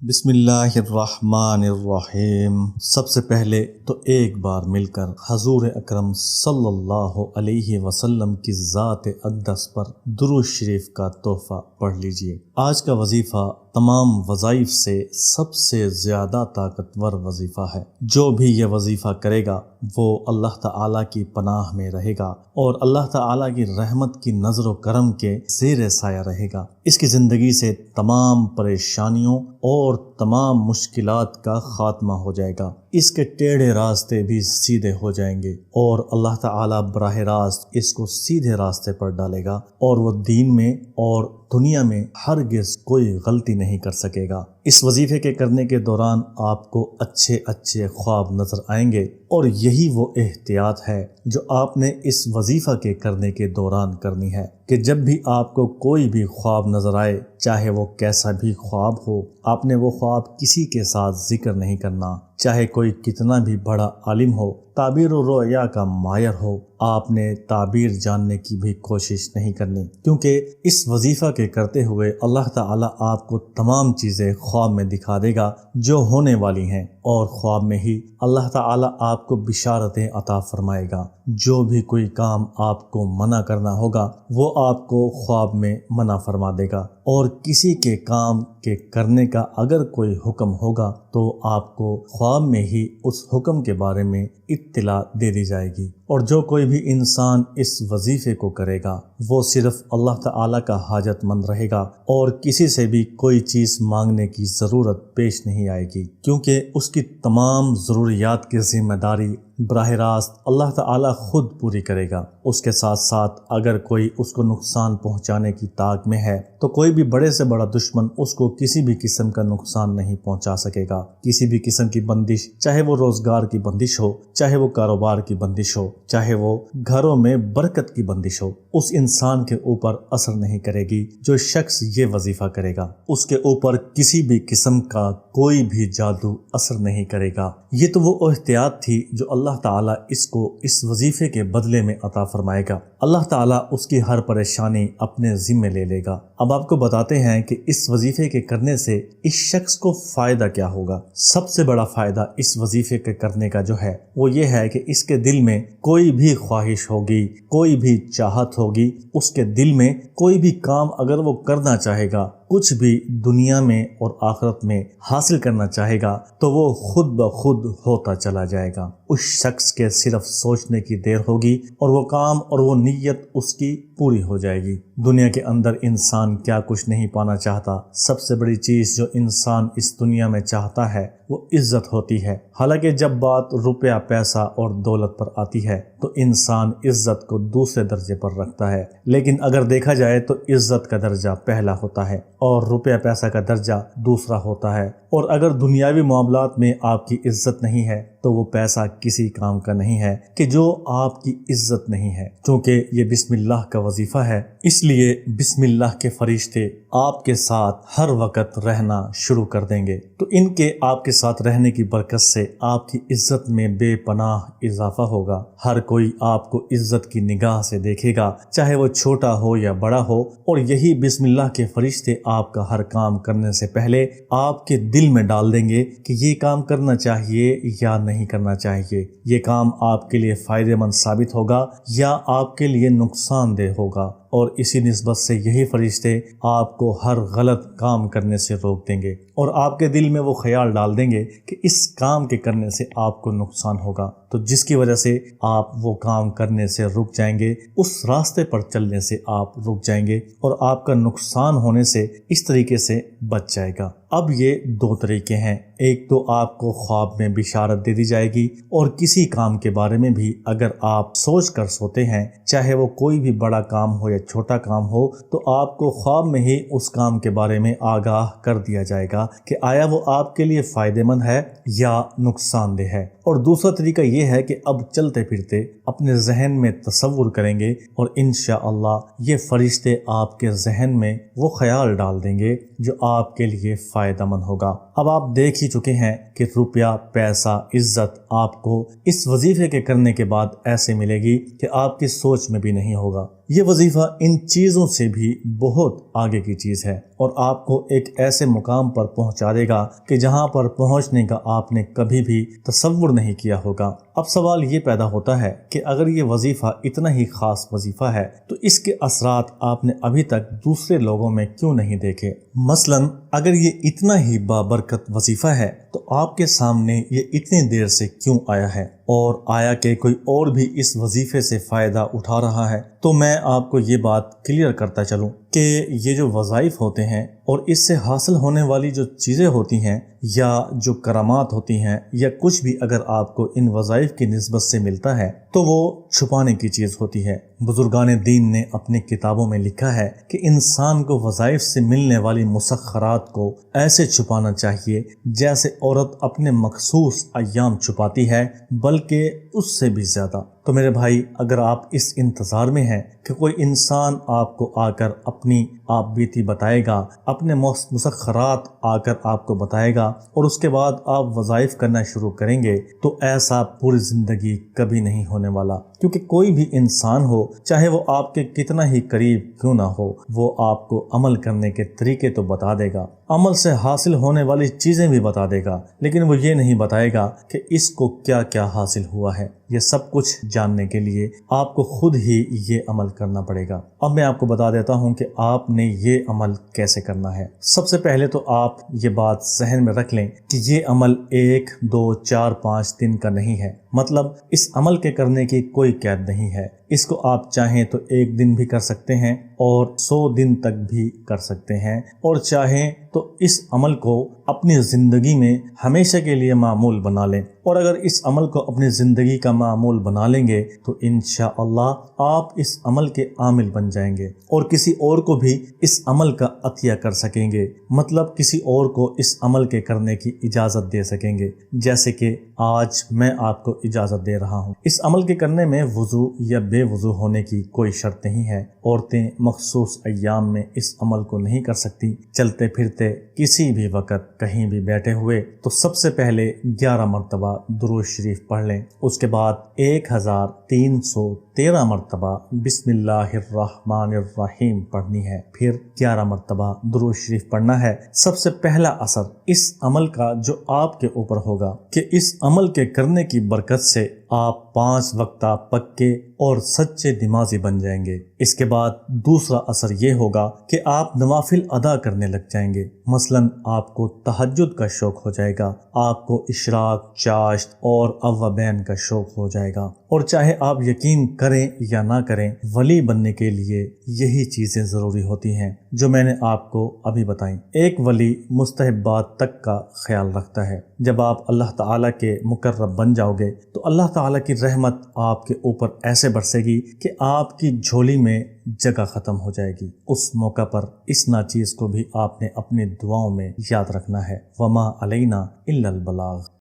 بسم اللہ الرحمن الرحیم۔ سب سے پہلے تو ایک بار مل کر حضور اکرم صلی اللہ علیہ وسلم کی ذات اقدس پر درود شریف کا تحفہ پڑھ لیجئے۔ آج کا وظیفہ تمام وظائف سے سب سے زیادہ طاقتور وظیفہ ہے۔ جو بھی یہ وظیفہ کرے گا وہ اللہ تعالیٰ کی پناہ میں رہے گا اور اللہ تعالیٰ کی رحمت کی نظر و کرم کے زیر سایہ رہے گا۔ اس کی زندگی سے تمام پریشانیوں اور تمام مشکلات کا خاتمہ ہو جائے گا۔ اس کے ٹیڑھے راستے بھی سیدھے ہو جائیں گے اور اللہ تعالیٰ براہ راست اس کو سیدھے راستے پر ڈالے گا اور وہ دین میں اور دنیا میں ہرگز کوئی غلطی نہیں کر سکے گا۔ اس وظیفے کے کرنے کے دوران آپ کو اچھے اچھے خواب نظر آئیں گے اور یہی وہ احتیاط ہے جو آپ نے اس وظیفہ کے کرنے کے دوران کرنی ہے کہ جب بھی آپ کو کوئی بھی خواب نظر آئے، چاہے وہ کیسا بھی خواب ہو، آپ نے وہ خواب کسی کے ساتھ ذکر نہیں کرنا، چاہے کوئی کتنا بھی بڑا عالم ہو، تعبیر و رؤیا کا ماہر ہو، آپ نے تعبیر جاننے کی بھی کوشش نہیں کرنی، کیونکہ اس وظیفہ کے کرتے ہوئے اللہ تعالیٰ آپ کو تمام چیزیں خواب میں دکھا دے گا جو ہونے والی ہیں، اور خواب میں ہی اللہ تعالیٰ آپ کو بشارتیں عطا فرمائے گا۔ جو بھی کوئی کام آپ کو منع کرنا ہوگا وہ آپ کو خواب میں منع فرما دے گا، اور کسی کے کام کے کرنے کا اگر کوئی حکم ہوگا تو آپ کو خواب میں ہی اس حکم کے بارے میں اطلاع دے دی جائے گی۔ اور جو کوئی بھی انسان اس وظیفے کو کرے گا وہ صرف اللہ تعالیٰ کا حاجت مند رہے گا اور کسی سے بھی کوئی چیز مانگنے کی ضرورت پیش نہیں آئے گی، کیونکہ اس کی تمام ضروریات کی ذمہ داری براہ راست اللہ تعالیٰ خود پوری کرے گا۔ اس کے ساتھ ساتھ اگر کوئی اس کو نقصان پہنچانے کی طاق میں ہے تو کوئی بھی بڑے سے بڑا دشمن اس کو کسی بھی قسم کا نقصان نہیں پہنچا سکے گا۔ کسی بھی قسم کی بندش، چاہے وہ روزگار کی بندش ہو، چاہے وہ کاروبار کی بندش ہو، چاہے وہ گھروں میں برکت کی بندش ہو، اس انسان کے اوپر اثر نہیں کرے گی جو شخص یہ وظیفہ کرے گا۔ اس کے اوپر کسی بھی قسم کا کوئی بھی جادو اثر نہیں کرے گا۔ یہ تو وہ احتیاط تھی جو اللہ تعالیٰ اس کو اس وظیفے کے بدلے میں عطا فرمائے گا۔ اللہ تعالیٰ اس کی ہر پریشانی اپنے ذمے لے لے گا۔ اب آپ کو بتاتے ہیں کہ اس وظیفے کے کرنے سے اس شخص کو فائدہ کیا ہوگا۔ سب سے بڑا فائدہ اس وظیفے کے کرنے کا جو ہے وہ یہ ہے کہ اس کے دل میں کوئی بھی خواہش ہوگی، کوئی بھی چاہت ہوگی، اس کے دل میں کوئی بھی کام اگر وہ کرنا چاہے گا، کچھ بھی دنیا میں اور آخرت میں حاصل کرنا چاہے گا تو وہ خود بخود ہوتا چلا جائے گا۔ اس شخص کے صرف سوچنے کی دیر ہوگی اور وہ کام اور وہ نیت اس کی پوری ہو جائے گی۔ دنیا کے اندر انسان کیا کچھ نہیں پانا چاہتا، سب سے بڑی چیز جو انسان اس دنیا میں چاہتا ہے وہ عزت ہوتی ہے۔ حالانکہ جب بات روپیہ پیسہ اور دولت پر آتی ہے تو انسان عزت کو دوسرے درجے پر رکھتا ہے، لیکن اگر دیکھا جائے تو عزت کا درجہ پہلا ہوتا ہے اور روپیہ پیسہ کا درجہ دوسرا ہوتا ہے۔ اور اگر دنیاوی معاملات میں آپ کی عزت نہیں ہے تو وہ پیسہ کسی کام کا نہیں ہے کہ جو آپ کی عزت نہیں ہے۔ چونکہ یہ بسم اللہ کا وظیفہ ہے اس لیے بسم اللہ کے فرشتے آپ کے ساتھ ہر وقت رہنا شروع کر دیں گے، تو ان کے آپ کے ساتھ رہنے کی برکت سے آپ کی عزت میں بے پناہ اضافہ ہوگا۔ ہر کوئی آپ کو عزت کی نگاہ سے دیکھے گا، چاہے وہ چھوٹا ہو یا بڑا ہو، اور یہی بسم اللہ کے فرشتے آپ کا ہر کام کرنے سے پہلے آپ کے دل میں ڈال دیں گے کہ یہ کام کرنا چاہیے یا نہیں کرنا چاہیے، یہ کام آپ کے لیے فائدہ مند ثابت ہوگا یا آپ کے لیے نقصان دہ ہوگا، اور اسی نسبت سے یہی فرشتے آپ کو ہر غلط کام کرنے سے روک دیں گے اور آپ کے دل میں وہ خیال ڈال دیں گے کہ اس کام کے کرنے سے آپ کو نقصان ہوگا، تو جس کی وجہ سے آپ وہ کام کرنے سے رک جائیں گے، اس راستے پر چلنے سے آپ رک جائیں گے اور آپ کا نقصان ہونے سے اس طریقے سے بچ جائے گا۔ اب یہ دو طریقے ہیں، ایک تو آپ کو خواب میں بشارت دے دی جائے گی، اور کسی کام کے بارے میں بھی اگر آپ سوچ کر سوتے ہیں، چاہے وہ کوئی بھی بڑا کام ہو یا چھوٹا کام ہو، تو آپ کو خواب میں ہی اس کام کے بارے میں آگاہ کر دیا جائے گا کہ آیا وہ آپ کے لیے فائدہ مند ہے یا نقصان دہ ہے۔ اور دوسرا طریقہ یہ ہے کہ اب چلتے پھرتے اپنے ذہن میں تصور کریں گے اور انشاءاللہ یہ فرشتے آپ کے ذہن میں وہ خیال ڈال دیں گے جو آپ کے لیے فائدہ مند ہوگا۔ اب آپ دیکھ ہی چکے ہیں کہ روپیہ پیسہ عزت آپ کو اس وظیفے کے کرنے کے بعد ایسے ملے گی کہ آپ کی سوچ میں بھی نہیں ہوگا۔ یہ وظیفہ ان چیزوں سے بھی بہت آگے کی چیز ہے اور آپ کو ایک ایسے مقام پر پہنچا دے گا کہ جہاں پر پہنچنے کا آپ نے کبھی بھی تصور نہیں کیا ہوگا۔ اب سوال یہ پیدا ہوتا ہے کہ اگر یہ وظیفہ اتنا ہی خاص وظیفہ ہے تو اس کے اثرات آپ نے ابھی تک دوسرے لوگوں میں کیوں نہیں دیکھے؟ مثلاً اگر یہ اتنا ہی بابرکت وظیفہ ہے تو آپ کے سامنے یہ اتنی دیر سے کیوں آیا ہے؟ اور آیا کہ کوئی اور بھی اس وظیفے سے فائدہ اٹھا رہا ہے؟ تو میں آپ کو یہ بات کلیئر کرتا چلوں کہ یہ جو وظائف ہوتے ہیں اور اس سے حاصل ہونے والی جو چیزیں ہوتی ہیں یا جو کرامات ہوتی ہیں یا کچھ بھی اگر آپ کو ان وظائف کی نسبت سے ملتا ہے تو وہ چھپانے کی چیز ہوتی ہے۔ بزرگان دین نے اپنی کتابوں میں لکھا ہے کہ انسان کو وظائف سے ملنے والی مسخرات کو ایسے چھپانا چاہیے جیسے عورت اپنے مخصوص ایام چھپاتی ہے، بلکہ اس سے بھی زیادہ۔ تو میرے بھائی، اگر آپ اس انتظار میں ہیں کہ کوئی انسان آپ کو آ کر اپنی آپ بیتی بتائے گا، اپنے مسخرات آ کر آپ کو بتائے گا اور اس کے بعد آپ وظائف کرنا شروع کریں گے، تو ایسا پوری زندگی کبھی نہیں ہونے والا، کیونکہ کوئی بھی انسان ہو، چاہے وہ آپ کے کتنا ہی قریب کیوں نہ ہو، وہ آپ کو عمل کرنے کے طریقے تو بتا دے گا، عمل سے حاصل ہونے والی چیزیں بھی بتا دے گا، لیکن وہ یہ نہیں بتائے گا کہ اس کو کیا کیا حاصل ہوا ہے۔ یہ سب کچھ جاننے کے لیے آپ کو خود ہی یہ عمل کرنا پڑے گا۔ اب میں آپ کو بتا دیتا ہوں کہ آپ نے یہ عمل کیسے کرنا ہے۔ سب سے پہلے تو آپ یہ بات ذہن میں رکھ لیں کہ یہ عمل 1 2 4 5 دن کا نہیں ہے، مطلب اس عمل کے کرنے کی کوئی قید نہیں ہے۔ اس کو آپ چاہیں تو 1 دن بھی کر سکتے ہیں اور 100 دن تک بھی کر سکتے ہیں، اور چاہیں تو اس عمل کو اپنی زندگی میں ہمیشہ کے لیے معمول بنا لیں، اور اگر اس عمل کو اپنی زندگی کا معمول بنا لیں گے تو انشاءاللہ آپ اس عمل کے عامل بن جائیں گے اور کسی اور کو بھی اس عمل کا عطیہ کر سکیں گے، مطلب کسی اور کو اس عمل کے کرنے کی اجازت دے سکیں گے، جیسے کہ آج میں آپ کو اجازت دے رہا ہوں۔ اس عمل کے کرنے میں وضو یا بے وضو ہونے کی کوئی شرط نہیں ہے۔ عورتیں مخصوص ایام میں اس عمل کو نہیں کر سکتی، چلتے پھرتے کسی بھی وقت کہیں بھی بیٹھے ہوئے تو سب سے پہلے 11 مرتبہ درود شریف پڑھ لیں، اس کے بعد 1313 مرتبہ بسم اللہ الرحمن الرحیم پڑھنی ہے، پھر 11 مرتبہ درود شریف پڑھنا ہے۔ سب سے پہلا اثر اس عمل کا جو آپ کے اوپر ہوگا کہ اس عمل کے کرنے کی برکت سے آپ 5 وقتہ پکے اور سچے نمازی بن جائیں گے۔ اس کے بعد دوسرا اثر یہ ہوگا کہ آپ نوافل ادا کرنے لگ جائیں گے، مثلاً آپ کو تہجد کا شوق ہو جائے گا، آپ کو اشراق، چاشت اور اوابین کا شوق ہو جائے گا، اور چاہے آپ یقین کریں یا نہ کریں، ولی بننے کے لیے یہی چیزیں ضروری ہوتی ہیں جو میں نے آپ کو ابھی بتائیں۔ ایک ولی مستحبات تک کا خیال رکھتا ہے۔ جب آپ اللہ تعالیٰ کے مقرب بن جاؤ گے تو اللہ تعالیٰ کی رحمت آپ کے اوپر ایسے برسے گی کہ آپ کی جھولی میں جگہ ختم ہو جائے گی۔ اس موقع پر اس ناچیز کو بھی آپ نے اپنی دعاؤں میں یاد رکھنا ہے۔ وما علینا الا البلاغ۔